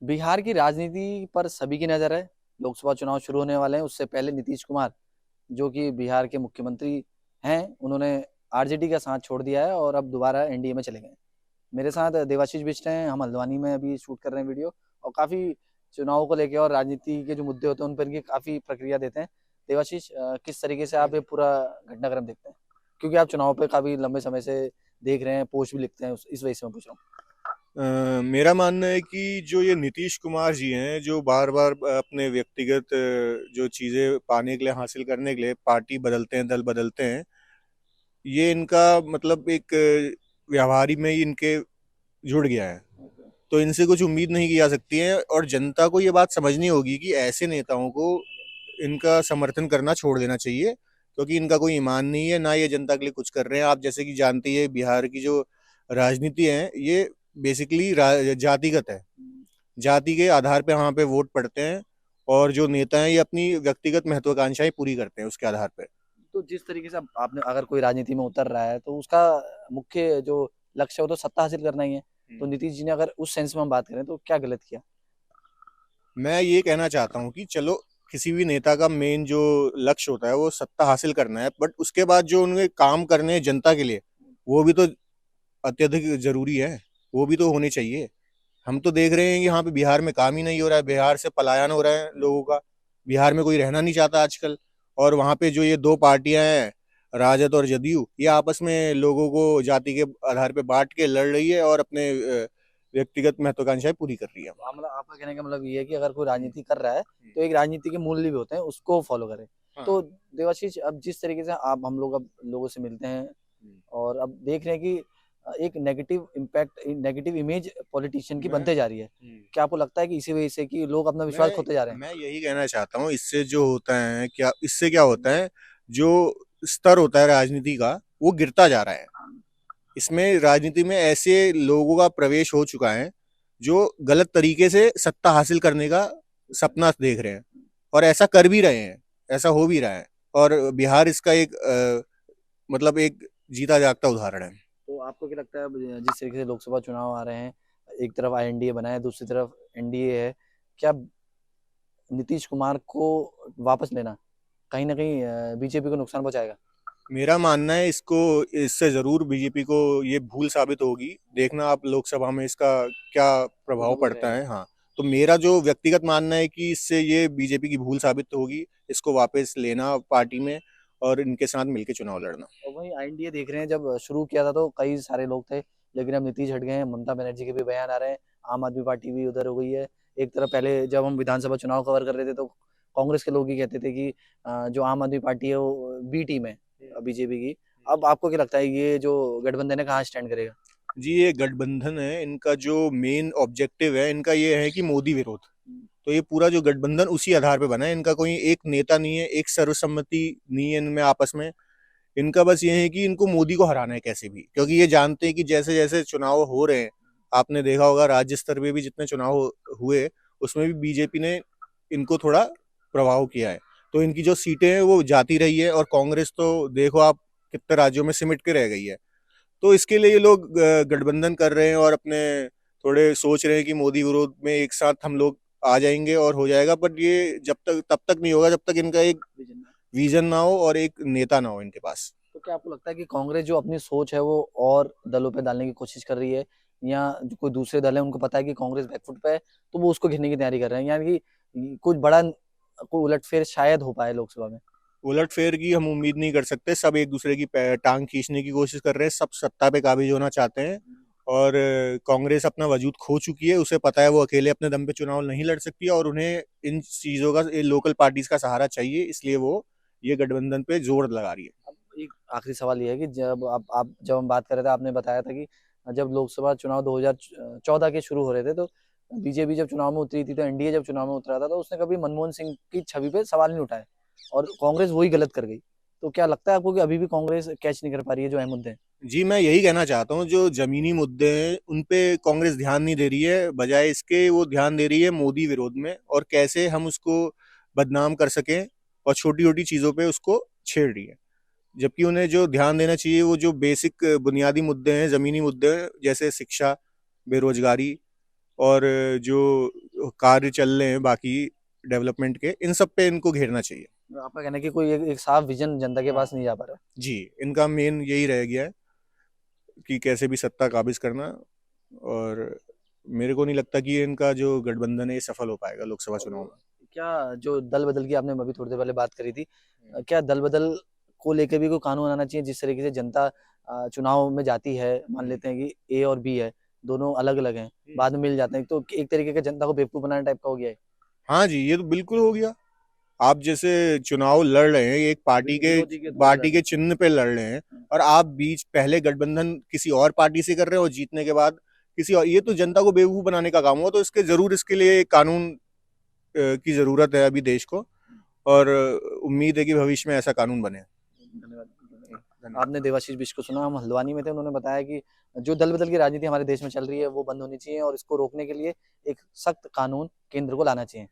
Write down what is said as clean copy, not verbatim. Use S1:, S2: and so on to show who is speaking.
S1: बिहार की राजनीति पर सभी की नजर है। लोकसभा चुनाव शुरू होने वाले हैं। उससे पहले नीतीश कुमार, जो कि बिहार के मुख्यमंत्री हैं, उन्होंने आरजेडी का साथ छोड़ दिया है और अब दोबारा एनडीए में चले गए हैं। मेरे साथ देवाशीष बिष्ट हैं। हम हल्द्वानी में अभी शूट कर रहे हैं वीडियो, और काफी चुनाव को लेकर और राजनीति के जो मुद्दे होते हैं उन पर की काफी प्रक्रिया देते हैं। देवाशीष, किस तरीके से आप ये पूरा घटनाक्रम देखते हैं, क्योंकि आप चुनाव पे काफी लंबे समय से देख रहे हैं, पोस्ट भी लिखते हैं, इस वजह से मैं पूछ रहा हूँ।
S2: मेरा मानना है कि जो ये नीतीश कुमार जी हैं, जो बार बार अपने व्यक्तिगत जो चीज़ें पाने के लिए, हासिल करने के लिए पार्टी बदलते हैं, दल बदलते हैं, ये इनका मतलब एक व्यवहारी में ही इनके जुड़ गया है। तो इनसे कुछ उम्मीद नहीं की जा सकती है, और जनता को ये बात समझनी होगी कि ऐसे नेताओं को इनका समर्थन करना छोड़ देना चाहिए, क्योंकि इनका कोई ईमान नहीं है, ना ये जनता के लिए कुछ कर रहे हैं। आप जैसे कि जानते ही है, बिहार की जो राजनीति है ये बेसिकली जातिगत है। जाति के आधार पे वहाँ पे वोट पड़ते हैं, और जो नेता हैं ये अपनी व्यक्तिगत महत्वाकांक्षाएं पूरी करते हैं उसके आधार पे।
S1: तो जिस तरीके से आपने, अगर कोई राजनीति में उतर रहा है तो उसका मुख्य जो लक्ष्य है वो तो सत्ता हासिल करना ही है। तो नीतीश जी ने, अगर उस सेंस में हम बात करें, तो क्या गलत किया?
S2: मैं ये कहना चाहता हूँ कि चलो, किसी भी नेता का मेन जो लक्ष्य होता है वो सत्ता हासिल करना है, बट उसके बाद जो उनके काम करने हैं जनता के लिए, वो भी तो अत्यधिक जरूरी है। वो भी तो होने चाहिए। हम तो देख रहे हैं कि यहाँ पे बिहार में काम ही नहीं हो रहा है, बिहार से पलायन हो रहा है लोगों का। बिहार में कोई रहना नहीं चाहता आजकल। और वहाँ पे जो ये दो पार्टियां हैं, राजद और जदयू, ये आपस में लोगों को जाति के आधार पे बांट के लड़ रही है और अपने व्यक्तिगत महत्वाकांक्षाएं पूरी कर रही है।
S1: मतलब आपका कहने का मतलब ये है कि अगर कोई राजनीति कर रहा है तो एक राजनीति के मूल्य भी होते हैं, उसको फॉलो करें।
S2: हाँ।
S1: तो देवाशीष, अब जिस तरीके से आप, हम लोग अब लोगों से मिलते हैं और अब देख रहे हैं कि एक negative impact, negative image politician की बनते जा रही है। क्या आपको लगता है कि इसी वजह से कि लोग अपना विश्वास खोते जा रहे हैं?
S2: मैं यही कहना चाहता हूँ, इससे जो होता है क्या, इससे क्या होता है, जो स्तर होता है राजनीति का, वो गिरता जा रहा है। इसमें राजनीति में ऐसे लोगों का प्रवेश हो चुका है जो गलत तरीके से सत्ता हासिल करने का सपना देख रहे हैं, और ऐसा कर भी रहे हैं, ऐसा हो भी रहा है। और बिहार इसका एक मतलब एक जीता जागता उदाहरण है।
S1: तो आपको क्या लगता है, अब जिस तरीके से लोकसभा चुनाव आ रहे हैं, एक तरफ एनडीए बना है, दूसरी तरफ एनडीए है, क्या नीतीश कुमार को वापस लेना कहीं ना कहीं बीजेपी को नुकसान पहुंचाएगा?
S2: मेरा मानना है, इसको इससे जरूर बीजेपी को ये भूल साबित होगी। देखना आप लोकसभा में इसका क्या प्रभाव
S1: प्रतिकूल
S2: पड़ता
S1: रहेगा।
S2: है। हाँ। तो मेरा जो व्यक्तिगत मानना है कि इससे ये बीजेपी की भूल साबित होगी, इसको वापस लेना पार्टी में और इनके साथ मिलकर चुनाव लड़ना।
S1: और वहीं एनडीए देख रहे हैं, जब शुरू किया था तो कई सारे लोग थे, लेकिन अब नीतीश हट गए हैं, ममता बनर्जी के भी बयान आ रहे हैं, आम आदमी पार्टी भी उधर हो गई है। एक तरफ पहले जब हम विधानसभा चुनाव कवर कर रहे थे तो कांग्रेस के लोग ही कहते थे कि जो आम आदमी पार्टी है वो बी टीम है बीजेपी की। अब आपको क्या लगता है, ये जो गठबंधन है कहाँ स्टैंड करेगा?
S2: जी, ये गठबंधन है, इनका जो मेन ऑब्जेक्टिव है इनका ये है कि मोदी विरोध। तो ये पूरा जो गठबंधन उसी आधार पे बना है। इनका कोई एक नेता नहीं है, एक सर्वसम्मति नहीं है इनमें आपस में। इनका बस ये है कि इनको मोदी को हराना है कैसे भी, क्योंकि ये जानते हैं कि जैसे जैसे चुनाव हो रहे हैं, आपने देखा होगा राज्य स्तर पे भी जितने चुनाव हुए, उसमें भी बीजेपी ने इनको थोड़ा प्रभाव किया है। तो इनकी जो सीटें हैं वो जाती रही है, और कांग्रेस तो देखो आप कितने राज्यों में सिमट के रह गई है। तो इसके लिए ये लोग गठबंधन कर रहे हैं, और अपने थोड़े सोच रहे हैं कि मोदी विरोध में एक साथ हम लोग आ जाएंगे और हो जाएगा। बट ये जब तक तब तक नहीं होगा जब तक इनका एक विजन ना हो और एक नेता ना हो इनके पास।
S1: तो क्या आपको लगता है कि कांग्रेस जो अपनी सोच है वो और दलों पे डालने की कोशिश कर रही है, या जो कोई दूसरे दल है उनको पता है कि कांग्रेस बैकफुट पे है तो वो उसको घेरने की तैयारी कर रहे हैं, यानी कि कुछ बड़ा कोई उलटफेर शायद हो पाए लोकसभा में?
S2: उलटफेर की हम उम्मीद नहीं कर सकते। सब एक दूसरे की टांग खींचने की कोशिश कर रहे हैं, सब सत्ता पे काबिज होना चाहते हैं। और कांग्रेस अपना वजूद खो चुकी है, उसे पता है वो अकेले अपने दम पे चुनाव नहीं लड़ सकती है, और उन्हें इन चीजों का, लोकल पार्टीज का सहारा चाहिए, इसलिए वो ये गठबंधन पे जोर लगा रही है।
S1: अब एक आखिरी सवाल ये है कि जब जब हम बात कर रहे थे, आपने बताया था कि जब लोकसभा चुनाव 2014 के शुरू हो रहे थे तो बीजेपी जब चुनाव में उतरी थी, तो एनडीए जब चुनाव में उतरा था तो उसने कभी मनमोहन सिंह की छवि पे सवाल नहीं उठाए, और कांग्रेस वही गलत कर गई। तो क्या लगता है आपको कि अभी भी कांग्रेस कैच नहीं कर पा रही है जो अहम मुद्दे हैं?
S2: जी, मैं यही कहना चाहता हूँ, जो जमीनी मुद्दे हैं उन पे कांग्रेस ध्यान नहीं दे रही है, बजाय इसके वो ध्यान दे रही है मोदी विरोध में, और कैसे हम उसको बदनाम कर सकें, और छोटी छोटी चीजों पे उसको छेड़ रही है। जबकि उन्हें जो ध्यान देना चाहिए वो जो बेसिक बुनियादी मुद्दे हैं, जमीनी मुद्दे हैं, जैसे शिक्षा, बेरोजगारी, और जो कार्य चल रहे हैं बाकी डेवलपमेंट के, इन सब पे इनको घेरना चाहिए।
S1: आपका कहना है कि कोई एक साफ विजन जनता के पास नहीं जा पा रहा है।
S2: जी, इनका मेन यही रह गया है कि कैसे भी सत्ता काबिज करना, और मेरे को नहीं लगता कि इनका जो गठबंधन है ये सफल हो पाएगा लोकसभा चुनाव में।
S1: क्या जो दल बदल की आपने अभी थोड़ी देर पहले बात करी थी, क्या दल बदल को लेकर भी कोई कानून आना चाहिए जिस तरीके से जनता चुनाव में जाती है, मान लेते हैं कि ए और बी है, दोनों अलग अलग हैं, बाद में मिल जाते हैं, तो एक तरीके का जनता को बेवकूफ बनाने टाइप का हो गया है।
S2: हाँ जी, ये तो बिल्कुल हो गया। आप जैसे चुनाव लड़ रहे हैं एक पार्टी के चिन्ह पे लड़ रहे हैं, और आप बीच पहले गठबंधन किसी और पार्टी से कर रहे हो, जीतने के बाद किसी और, ये तो जनता को बेवकूफ बनाने का काम हुआ। तो इसके लिए एक कानून की जरूरत है अभी देश को, और उम्मीद है कि भविष्य में ऐसा कानून बने।
S1: आपने देवाशीष बिष्ट को सुना, हम हल्द्वानी में थे, उन्होंने बताया कि जो दल बदल की राजनीति हमारे देश में चल रही है वो बंद होनी चाहिए और इसको रोकने के लिए एक सख्त कानून केंद्र को लाना चाहिए।